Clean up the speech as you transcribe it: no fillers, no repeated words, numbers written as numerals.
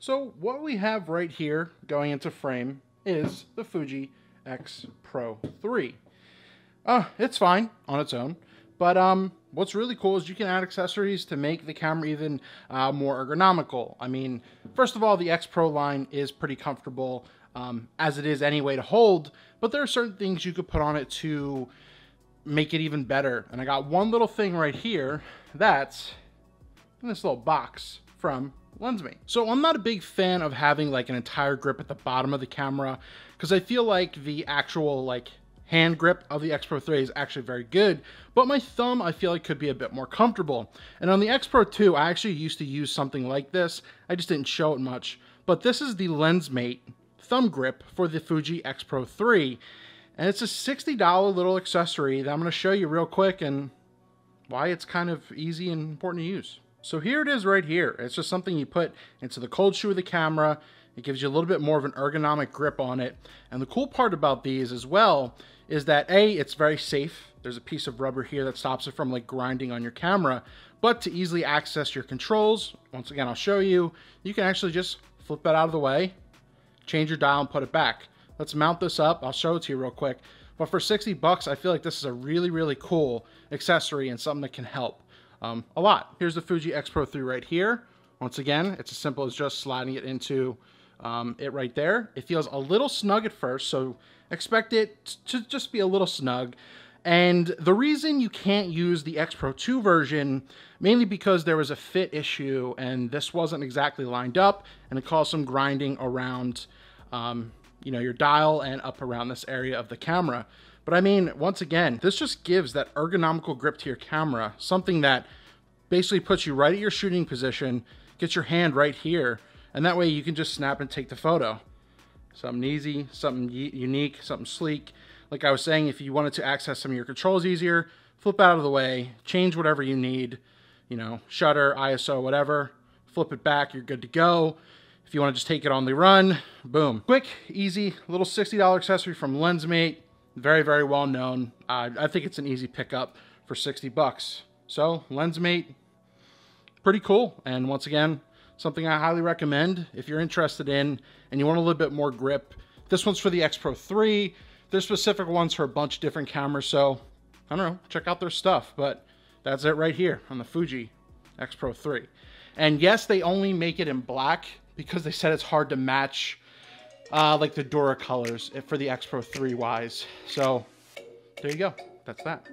So what we have right here going into frame is the Fuji X-Pro 3. It's fine on its own, but what's really cool is you can add accessories to make the camera even more ergonomical. I mean, first of all, the X-Pro line is pretty comfortable as it is anyway to hold, but there are certain things you could put on it to make it even better. And I got one little thing right here that's in this little box from Lensmate. So I'm not a big fan of having like an entire grip at the bottom of the camera because I feel like the actual like hand grip of the X-Pro 3 is actually very good, but my thumb I feel like could be a bit more comfortable. And on the X-Pro 2, I actually used to use something like this. I just didn't show it much, but this is the Lensmate thumb grip for the Fuji X-Pro 3. And it's a $60 little accessory that I'm going to show you real quick and why it's kind of easy and important to use. So here it is right here. It's just something you put into the cold shoe of the camera. It gives you a little bit more of an ergonomic grip on it. And the cool part about these as well is that A, it's very safe. There's a piece of rubber here that stops it from like grinding on your camera. But to easily access your controls, once again, I'll show you, you can actually just flip that out of the way, change your dial and put it back. Let's mount this up. I'll show it to you real quick. But for 60 bucks, I feel like this is a really, really cool accessory and something that can help a lot. Here's the Fuji X-Pro 3 right here. Once again, it's as simple as just sliding it into it right there. It feels a little snug at first, so expect it to just be a little snug. And the reason you can't use the X-Pro 2 version, mainly because there was a fit issue and this wasn't exactly lined up and it caused some grinding around you know, your dial and up around this area of the camera. But I mean, once again, this just gives that ergonomical grip to your camera, something that basically puts you right at your shooting position, gets your hand right here, and that way you can just snap and take the photo. Something easy, something unique, something sleek. Like I was saying, if you wanted to access some of your controls easier, flip out of the way, change whatever you need, you know, shutter, ISO, whatever, flip it back, you're good to go. If you want to just take it on the run, boom. Quick, easy, little $60 accessory from Lensmate. Very, very well known. I think it's an easy pickup for 60 bucks. So Lensmate, pretty cool. And once again, something I highly recommend if you're interested in and you want a little bit more grip. This one's for the X-Pro 3. There's specific ones for a bunch of different cameras. So I don't know, check out their stuff. But that's it right here on the Fuji X-Pro 3. And yes, they only make it in black because they said it's hard to match like the Dura colors for the X-Pro 3 wise. So there you go. That's that.